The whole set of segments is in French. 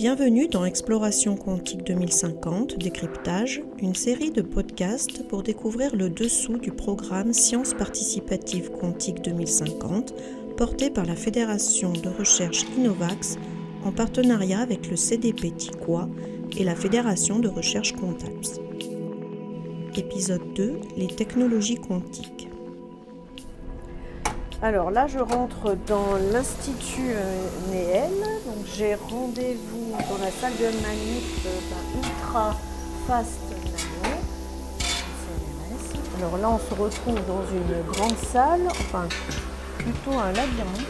Bienvenue dans Exploration quantique 2050, Décryptage, une série de podcasts pour découvrir le dessous du programme Sciences participatives quantique 2050, porté par la Fédération de recherche Innovax en partenariat avec le CDP Tiqua et la Fédération de recherche Quantaps. Épisode 2, les technologies quantiques. Alors là, je rentre dans l'Institut Néel, donc j'ai rendez-vous dans la salle de manip Ultra Fast Nano, CNRS. Alors là, on se retrouve dans une grande salle, enfin plutôt un labyrinthe.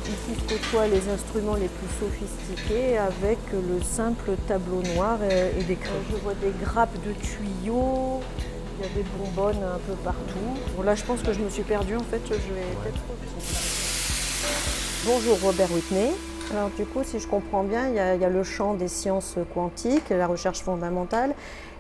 Ici se côtoient les instruments les plus sophistiqués avec le simple tableau noir et des crayons. Je vois des grappes de tuyaux, il y a des bonbonnes un peu partout. Bon, là, je pense que je me suis perdue, en fait, je vais peut-être retrouver. Bonjour Robert Whitney. Alors du coup, si je comprends bien, il y a le champ des sciences quantiques, la recherche fondamentale,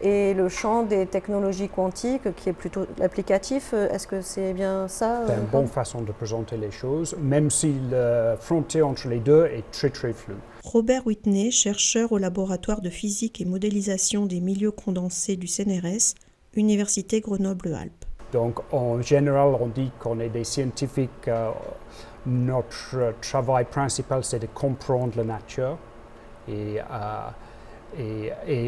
et le champ des technologies quantiques qui est plutôt applicatif. Est-ce que c'est bien ça? C'est une bonne façon de présenter les choses, même si la frontière entre les deux est très très floue. Robert Whitney, chercheur au laboratoire de physique et modélisation des milieux condensés du CNRS, Université Grenoble-Alpes. Donc en général, on dit qu'on est des scientifiques. Notre travail principal, c'est de comprendre la nature. Et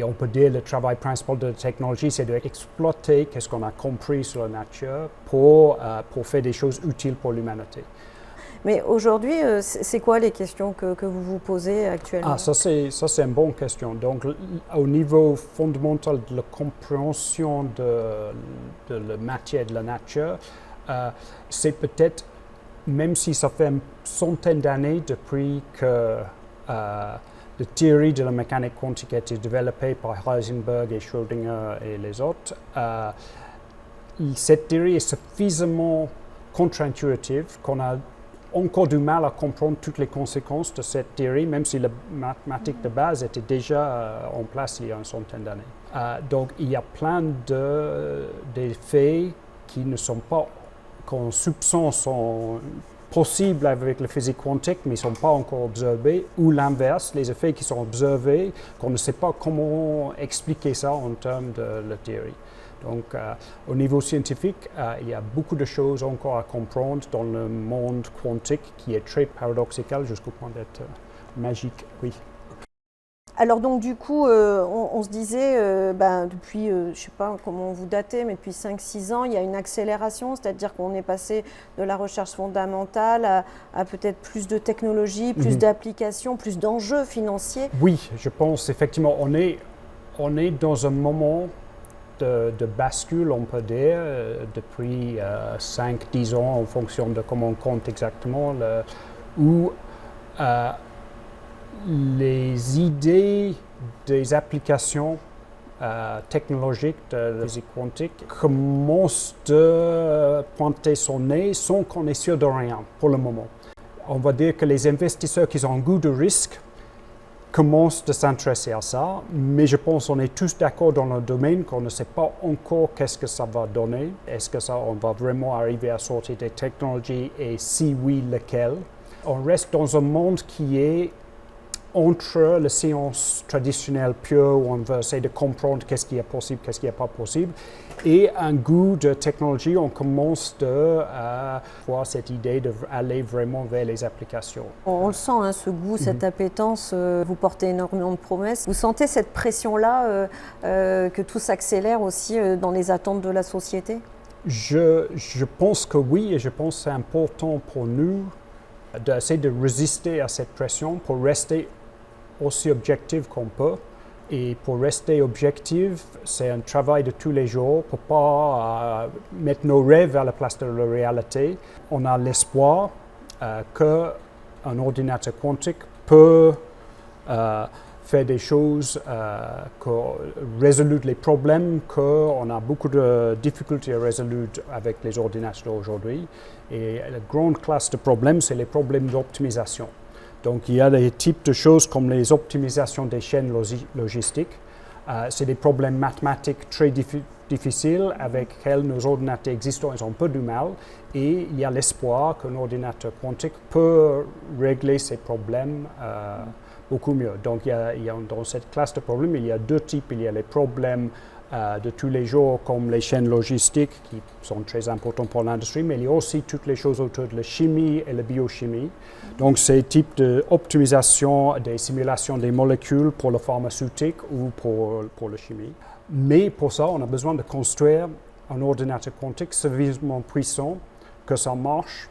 on peut dire que le travail principal de la technologie, c'est d'exploiter ce qu'on a compris sur la nature pour faire des choses utiles pour l'humanité. Mais aujourd'hui, c'est quoi les questions que vous vous posez actuellement? Ça c'est une bonne question. Donc au niveau fondamental de la compréhension de la matière, de la nature, c'est peut-être, même si ça fait une centaine d'années depuis que la théorie de la mécanique quantique a été développée par Heisenberg et Schrödinger et les autres, cette théorie est suffisamment contre-intuitive qu'on a encore du mal à comprendre toutes les conséquences de cette théorie, même si la mathématique de base était déjà en place il y a une centaine d'années. Donc il y a plein d'effets qui ne sont pas, qu'on soupçonne sont possibles avec la physique quantique, mais ne sont pas encore observés, ou l'inverse, les effets qui sont observés, qu'on ne sait pas comment expliquer ça en termes de la théorie. Donc, au niveau scientifique, il y a beaucoup de choses encore à comprendre dans le monde quantique qui est très paradoxal jusqu'au point d'être magique, oui. Alors donc du coup, on se disait, depuis, je ne sais pas comment vous datez, mais depuis 5-6 ans, il y a une accélération, c'est-à-dire qu'on est passé de la recherche fondamentale à peut-être plus de technologies, plus d'applications, plus d'enjeux financiers. Oui, je pense effectivement, on est dans un moment de bascule, on peut dire, depuis 5-10 ans, en fonction de comment on compte exactement, où les idées des applications technologiques de la physique quantique commencent de pointer son nez sans qu'on est sûr de rien pour le moment. On va dire que les investisseurs qui ont un goût de risque commencent à s'intéresser à ça, mais je pense qu'on est tous d'accord dans le domaine qu'on ne sait pas encore qu'est-ce que ça va donner. Est-ce que on va vraiment arriver à sortir des technologies et si oui, lesquelles? On reste dans un monde qui est entre la science traditionnelle pure, où on veut essayer de comprendre qu'est-ce qui est possible, qu'est-ce qui n'est pas possible, et un goût de technologie, on commence à voir cette idée d'aller vraiment vers les applications. On le sent, ce goût, cette appétence, vous portez énormément de promesses. Vous sentez cette pression-là, que tout s'accélère aussi dans les attentes de la société? Je pense que oui, et je pense que c'est important pour nous d'essayer de résister à cette pression pour rester aussi objectif qu'on peut. Et pour rester objectif, c'est un travail de tous les jours pour ne pas mettre nos rêves à la place de la réalité. On a l'espoir qu'un ordinateur quantique peut faire des choses, résoudre les problèmes qu'on a beaucoup de difficultés à résoudre avec les ordinateurs aujourd'hui. Et la grande classe de problèmes, c'est les problèmes d'optimisation. Donc il y a des types de choses comme les optimisations des chaînes logistiques. C'est des problèmes mathématiques très difficiles avec lesquels nos ordinateurs existants ils ont un peu du mal, et il y a l'espoir qu'un ordinateur quantique peut régler ces problèmes beaucoup mieux. Donc dans cette classe de problèmes, il y a deux types. Il y a les problèmes de tous les jours comme les chaînes logistiques qui sont très importantes pour l'industrie, mais il y a aussi toutes les choses autour de la chimie et la biochimie. Donc ces types d'optimisation des simulations des molécules pour le pharmaceutique ou pour la chimie. Mais pour ça, on a besoin de construire un ordinateur quantique suffisamment puissant que ça marche.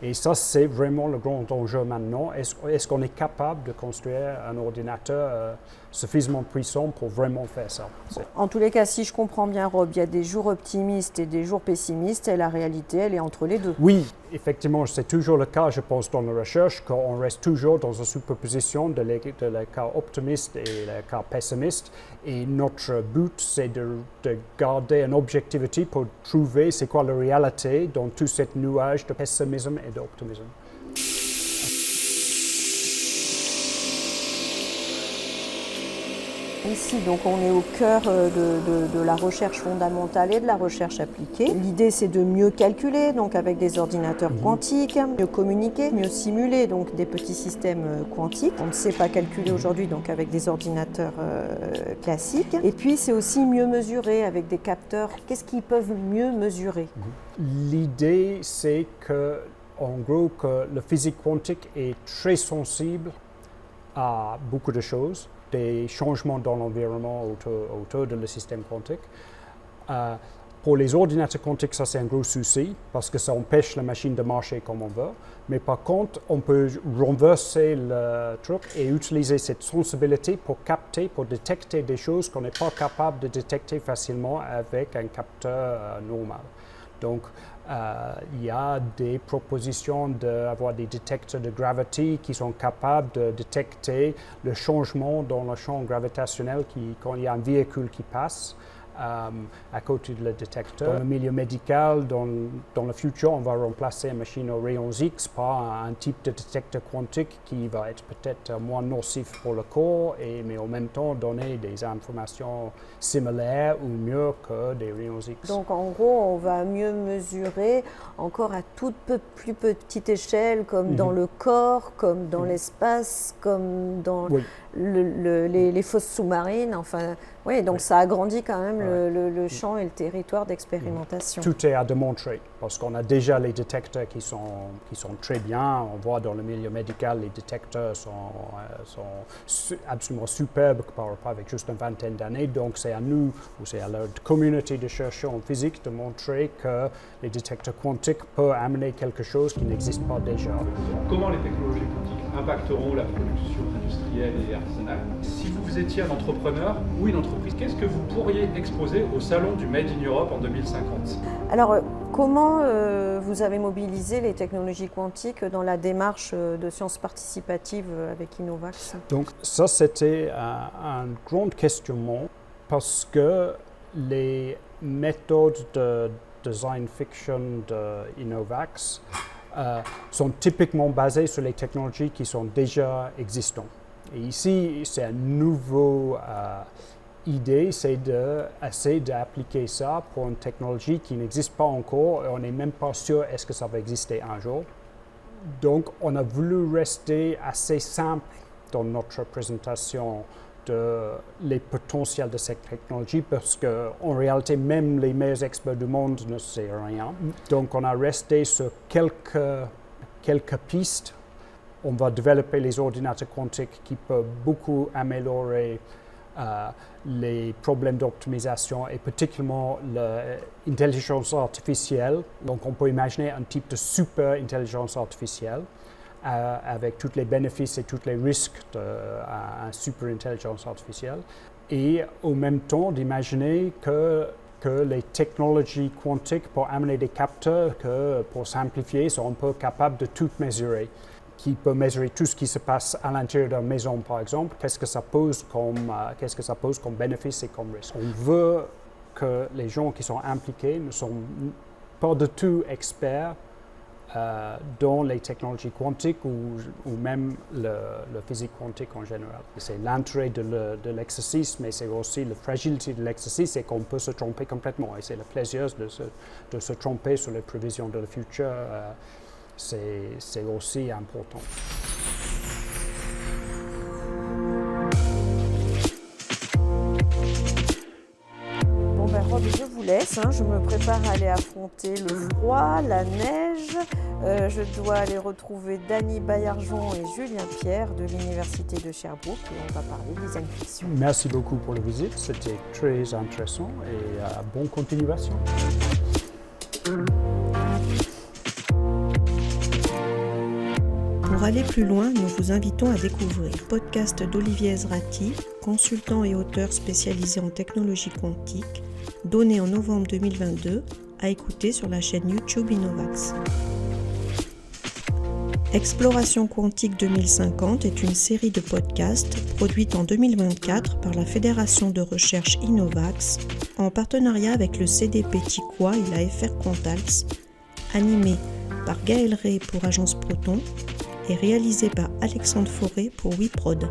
Et ça, c'est vraiment le grand enjeu maintenant. Est-ce qu'on est capable de construire un ordinateur suffisamment puissant pour vraiment faire ça? En tous les cas, si je comprends bien, Rob, il y a des jours optimistes et des jours pessimistes, et la réalité, elle est entre les deux. Oui, effectivement, c'est toujours le cas, je pense, dans la recherche, qu'on reste toujours dans une superposition de les cas optimistes et les cas pessimistes. Et notre but, c'est de garder une objectivité pour trouver c'est quoi la réalité dans tout ce nuage de pessimisme et d'optimisme. Ici, donc, on est au cœur de la recherche fondamentale et de la recherche appliquée. L'idée, c'est de mieux calculer, donc avec des ordinateurs quantiques, mieux communiquer, mieux simuler, donc des petits systèmes quantiques. On ne sait pas calculer aujourd'hui, donc avec des ordinateurs classiques. Et puis, c'est aussi mieux mesurer avec des capteurs. Qu'est-ce qu'ils peuvent mieux mesurer? L'idée, c'est que, en gros, que la physique quantique est très sensible à beaucoup de choses, des changements dans l'environnement autour de le système quantique. Pour les ordinateurs quantiques, ça c'est un gros souci parce que ça empêche la machine de marcher comme on veut. Mais par contre, on peut renverser le truc et utiliser cette sensibilité pour capter, pour détecter des choses qu'on n'est pas capable de détecter facilement avec un capteur normal. Donc, il y a des propositions d'avoir des détecteurs de gravité qui sont capables de détecter le changement dans le champ gravitationnel quand il y a un véhicule qui passe à côté de le détecteur. Dans le milieu médical, dans le futur, on va remplacer une machine aux rayons X par un type de détecteur quantique qui va être peut-être moins nocif pour le corps, mais en même temps donner des informations similaires ou mieux que des rayons X. Donc en gros, on va mieux mesurer encore à toute plus petite échelle, comme dans le corps, comme dans l'espace, comme dans les fosses sous-marines. Enfin, oui, donc ça agrandit quand même le champ et le territoire d'expérimentation. Tout est à démontrer parce qu'on a déjà les détecteurs qui sont très bien. On voit dans le milieu médical, les détecteurs sont absolument superbes par rapport avec juste une vingtaine d'années. Donc c'est à nous, ou c'est à la communauté de chercheurs en physique de montrer que les détecteurs quantiques peuvent amener quelque chose qui n'existe pas déjà. Comment les technologies quantiques impacteront la production industrielle et artisanale? Si vous étiez un entrepreneur ou une entreprise, qu'est-ce que vous pourriez exposer au salon du Made in Europe en 2050? Alors, comment vous avez mobilisé les technologies quantiques dans la démarche de sciences participatives avec Innovax? Donc ça, c'était un grand questionnement parce que les méthodes de design fiction de Innovax sont typiquement basées sur les technologies qui sont déjà existantes. Et ici, c'est une nouvelle idée, c'est d'essayer d'appliquer ça pour une technologie qui n'existe pas encore et on n'est même pas sûr est-ce que ça va exister un jour. Donc, on a voulu rester assez simple dans notre présentation de les potentiels de cette technologie parce qu'en réalité, même les meilleurs experts du monde ne savent rien. Donc, on a resté sur quelques pistes. On va développer les ordinateurs quantiques qui peuvent beaucoup améliorer les problèmes d'optimisation et particulièrement l'intelligence artificielle. Donc, on peut imaginer un type de super intelligence artificielle avec tous les bénéfices et tous les risques d'une super intelligence artificielle. Et en même temps, d'imaginer que les technologies quantiques pour amener des capteurs que, pour simplifier, sont un peu capables de tout mesurer. Qui peut mesurer tout ce qui se passe à l'intérieur d'une maison, par exemple, qu'est-ce que ça pose comme bénéfice et comme risque. On veut que les gens qui sont impliqués ne sont pas du tout experts dans les technologies quantiques ou même le physique quantique en général. C'est l'intérêt de l'exercice, mais c'est aussi la fragilité de l'exercice, c'est qu'on peut se tromper complètement. Et c'est le plaisir de se tromper sur les prévisions de le futur, c'est aussi important. Rob, je vous laisse, je me prépare à aller affronter le froid, la neige. Je dois aller retrouver Dany Baillargeon et Julien Pierre de l'Université de Sherbrooke et on va parler design fiction. Merci beaucoup pour la visite, c'était très intéressant et bonne continuation. Pour aller plus loin, nous vous invitons à découvrir le podcast d'Olivier Ezrati, consultant et auteur spécialisé en technologie quantique, donné en novembre 2022, à écouter sur la chaîne YouTube Innovax. Exploration quantique 2050 est une série de podcasts produite en 2024 par la Fédération de recherche Innovax en partenariat avec le CDP Tiqua et la FR Quantalx, animé par Gaël Ray pour Agence Proton et réalisé par Alexandre Fauré pour WeProd.